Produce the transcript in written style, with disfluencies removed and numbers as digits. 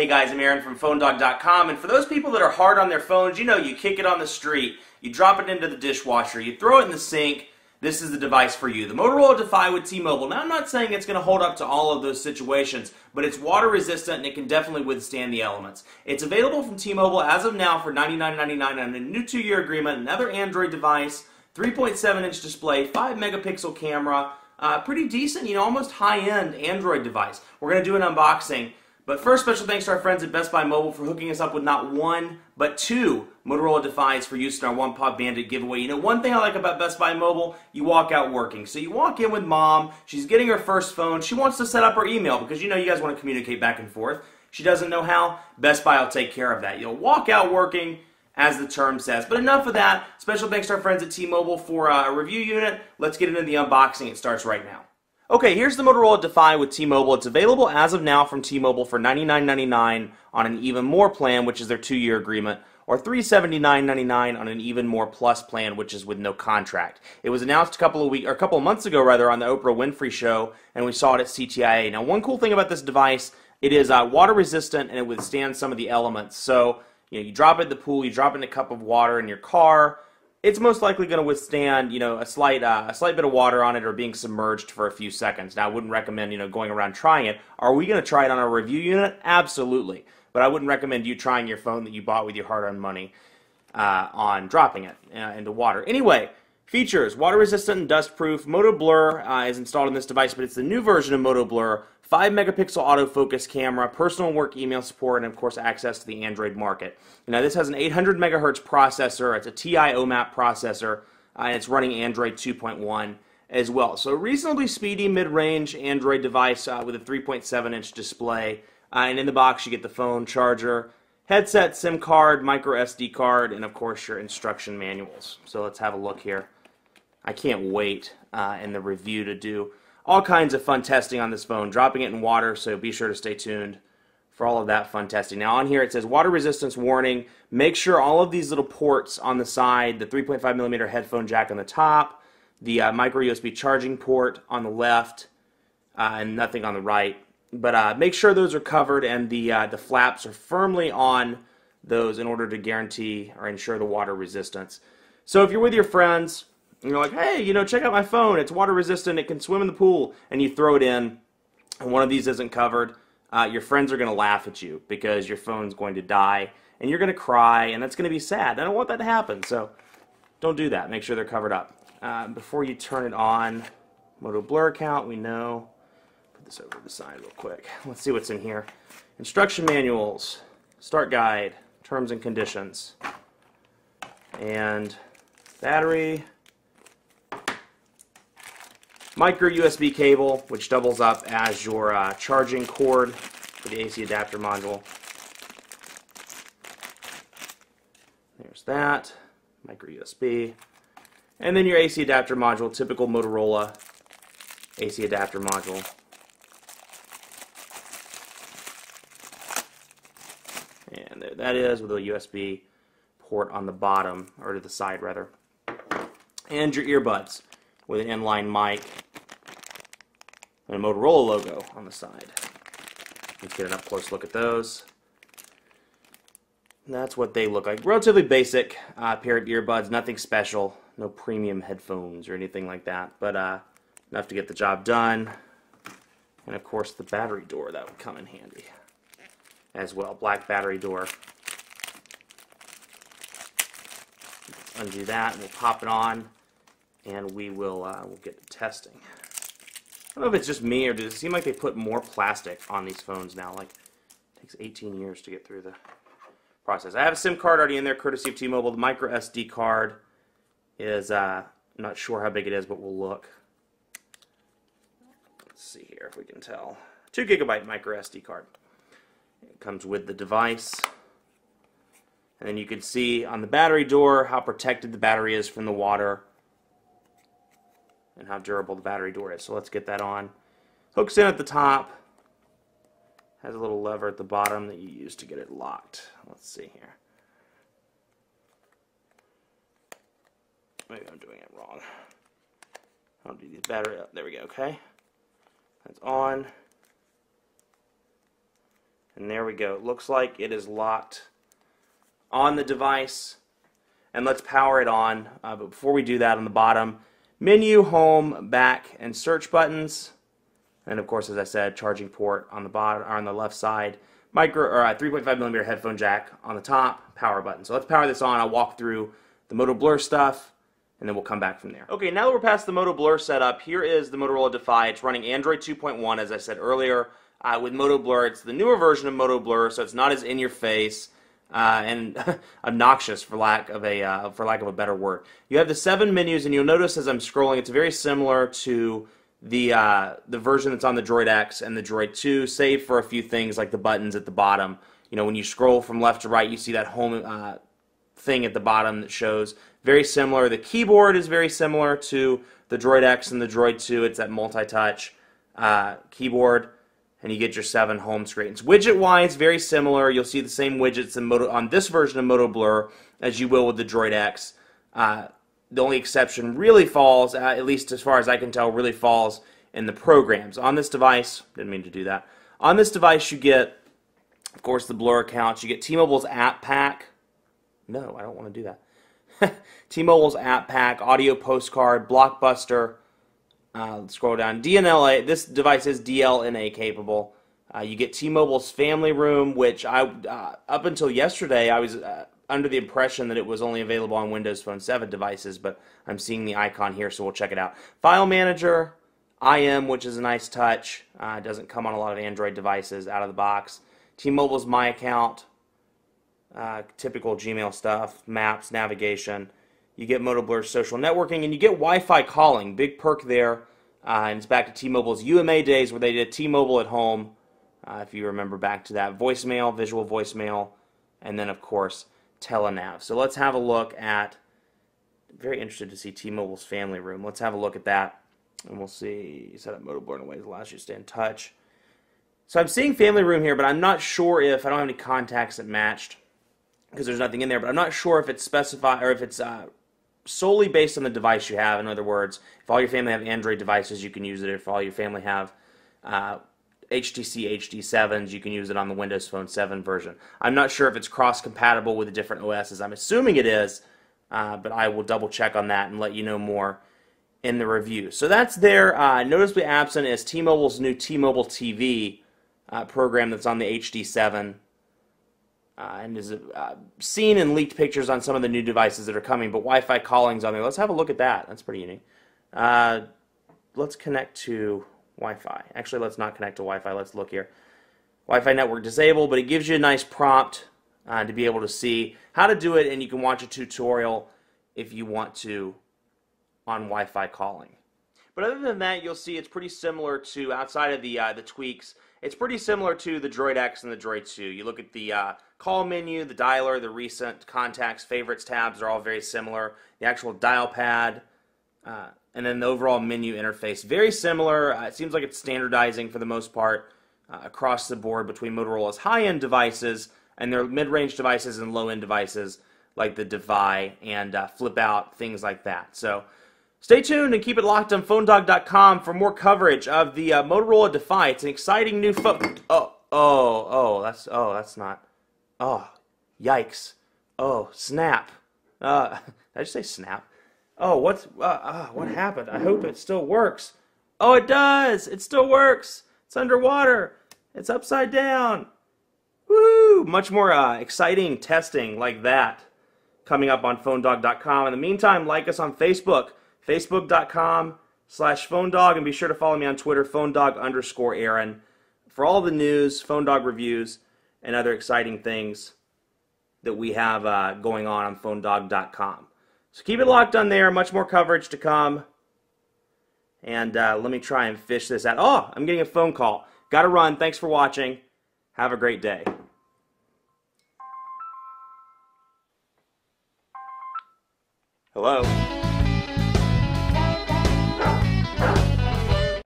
guys, I'm Aaron from PhoneDog.com, and for those people that are hard on their phones, you know, you kick it on the street, you drop it into the dishwasher, you throw it in the sink, this is the device for you. The Motorola Defy with T-Mobile. Now, I'm not saying it's going to hold up to all of those situations, but it's water resistant and it can definitely withstand the elements. It's available from T-Mobile as of now for $99.99 on a new 2-year agreement, another Android device, 3.7-inch display, 5-megapixel camera, pretty decent, you know, almost high-end Android device. We're going to do an unboxing. But first, special thanks to our friends at Best Buy Mobile for hooking us up with not one, but 2 Motorola Defys for use in our One Pod Bandit giveaway. You know, one thing I like about Best Buy Mobile, you walk out working. So you walk in with mom, she's getting her first phone, she wants to set up her email because you know you guys want to communicate back and forth. She doesn't know how, Best Buy will take care of that. You'll walk out working, as the term says. But enough of that. Special thanks to our friends at T-Mobile for a review unit. Let's get into the unboxing. It starts right now. Okay, here's the Motorola Defy with T-Mobile. It's available as of now from T-Mobile for $99.99 on an Even More plan, which is their 2-year agreement, or $379.99 on an Even More Plus plan, which is with no contract. It was announced a couple of months ago, on the Oprah Winfrey Show, and we saw it at CTIA. Now, one cool thing about this device, it is water resistant and it withstands some of the elements. So, you know, you drop it in the pool, you drop it in a cup of water in your car, it's most likely going to withstand, you know, a slight bit of water on it or being submerged for a few seconds. Now, I wouldn't recommend, you know, going around trying it. Are we going to try it on a review unit? Absolutely. But I wouldn't recommend you trying your phone that you bought with your hard-earned money on dropping it into water. Anyway, features: water-resistant and dust-proof. Moto Blur is installed in this device, but it's the new version of Moto Blur. 5-megapixel autofocus camera, personal work email support, and of course access to the Android market. Now this has an 800 megahertz processor. It's a TI OMAP processor, and it's running Android 2.1 as well. So a reasonably speedy mid-range Android device with a 3.7-inch display. And in the box you get the phone, charger, headset, SIM card, micro SD card, and of course your instruction manuals. So let's have a look here. I can't wait in the review to do all kinds of fun testing on this phone, dropping it in water, so be sure to stay tuned for all of that fun testing. Now on here it says water resistance warning. Make sure all of these little ports on the side, the 3.5mm headphone jack on the top, the micro USB charging port on the left, and nothing on the right. But make sure those are covered and the flaps are firmly on those in order to guarantee or ensure the water resistance. So if you're with your friends, and you're like, hey, you know, check out my phone. It's water resistant. It can swim in the pool. And you throw it in, and one of these isn't covered. Your friends are going to laugh at you because your phone's going to die, and you're going to cry, and that's going to be sad. I don't want that to happen, so don't do that. Make sure they're covered up. Before you turn it on, Moto Blur account, we know. Put this over to the side real quick. Let's see what's in here. Instruction manuals, start guide, terms and conditions, and battery. Micro USB cable, which doubles up as your charging cord for the AC adapter module. There's that, micro USB. And then your AC adapter module, typical Motorola AC adapter module. And there that is with a USB port on the bottom, or to the side rather. And your earbuds with an inline mic and a Motorola logo on the side. Let's get an up-close look at those. And that's what they look like. Relatively basic pair of earbuds, nothing special, no premium headphones or anything like that, but enough to get the job done. And of course the battery door, that would come in handy as well. Black battery door. Undo that and we'll pop it on, and we'll get to testing. I don't know if it's just me, or does it seem like they put more plastic on these phones now? Like, it takes 18 years to get through the process. I have a SIM card already in there, courtesy of T-Mobile. The micro SD card is, not sure how big it is, but we'll look. Let's see here if we can tell. 2 GB micro SD card. It comes with the device. And then you can see on the battery door how protected the battery is from the water, and how durable the battery door is. So let's get that on. Hooks in at the top. Has a little lever at the bottom that you use to get it locked. Let's see here. Maybe I'm doing it wrong. I'll do the battery up. There we go, okay? That's on. And there we go. It looks like it is locked on the device. And let's power it on. But before we do that, on the bottom, menu, home, back, and search buttons. And of course, as I said, charging port on the bottom, or on the left side. 3.5mm headphone jack on the top, power button. So let's power this on. I'll walk through the Moto Blur stuff, and then we'll come back from there. Okay, now that we're past the Moto Blur setup, here is the Motorola Defy. It's running Android 2.1, as I said earlier. With Moto Blur, it's the newer version of Moto Blur, so it's not as in your face and obnoxious, for lack of a better word. You have the 7 menus, and you'll notice as I'm scrolling, it's very similar to the version that's on the Droid X and the Droid 2, save for a few things like the buttons at the bottom. You know, when you scroll from left to right, you see that home thing at the bottom that shows. Very similar. The keyboard is very similar to the Droid X and the Droid 2. It's that multi-touch keyboard, and you get your 7 home screens. Widget-wise, very similar. You'll see the same widgets on this version of Moto Blur as you will with the Droid X. The only exception really falls, at least as far as I can tell, really falls in the programs. On this device, didn't mean to do that. On this device, you get, of course, the Blur accounts. You get T-Mobile's app pack. No, I don't want to do that. T-Mobile's app pack, audio postcard, Blockbuster. Let's scroll down. DNLA. This device is DLNA capable. You get T-Mobile's Family Room, which up until yesterday, I was under the impression that it was only available on Windows Phone 7 devices, but I'm seeing the icon here, so we'll check it out. File Manager, IM, which is a nice touch. It doesn't come on a lot of Android devices out of the box. T-Mobile's My Account, typical Gmail stuff, maps, navigation. You get Moto Blur's social networking, and you get Wi-Fi calling. Big perk there. And it's back to T-Mobile's UMA days where they did T-Mobile at home, if you remember back to that. Voicemail, visual voicemail, and then, of course, telenav. So let's have a look at, very interested to see T-Mobile's Family Room. Let's have a look at that, and we'll see. Set up Moto Blur in a way that allows you to stay in touch. So I'm seeing Family Room here, but I'm not sure if, I don't have any contacts that matched, because there's nothing in there, but I'm not sure if it's specified, or if it's solely based on the device you have. In other words, if all your family have Android devices, you can use it. If all your family have HTC HD7s, you can use it on the Windows Phone 7 version. I'm not sure if it's cross-compatible with the different OSs. I'm assuming it is, but I will double-check on that and let you know more in the review. So that's there. Noticeably absent is T-Mobile's new T-Mobile TV program that's on the HD7. And is seen in leaked pictures on some of the new devices that are coming, but Wi-Fi calling's on there. Let's have a look at that. That's pretty unique. Let's connect to Wi-Fi. Actually, let's not connect to Wi-Fi. Let's look here. Wi-Fi network disabled, but it gives you a nice prompt to be able to see how to do it, and you can watch a tutorial if you want to on Wi-Fi calling. But other than that, you'll see it's pretty similar to, outside of the tweaks, it's pretty similar to the Droid X and the Droid 2. You look at the call menu, the dialer, the recent contacts, favorites tabs are all very similar. The actual dial pad, and then the overall menu interface, very similar. It seems like it's standardizing for the most part across the board between Motorola's high-end devices and their mid-range devices and low-end devices like the Defy and Flip Out, things like that. So stay tuned and keep it locked on PhoneDog.com for more coverage of the Motorola Defy. It's an exciting new phone. That's not. Oh, yikes. Oh, snap. Did I just say snap? Oh, what happened? I hope it still works. Oh, it does. It still works. It's underwater. It's upside down. Woo! Much more exciting testing like that coming up on PhoneDog.com. In the meantime, like us on Facebook. Facebook.com/PhoneDog, and be sure to follow me on Twitter, PhoneDog_Aaron, for all the news, PhoneDog reviews, and other exciting things that we have going on PhoneDog.com. So keep it locked on there. Much more coverage to come. And let me try and fish this out. Oh, I'm getting a phone call. Got to run. Thanks for watching. Have a great day. Hello.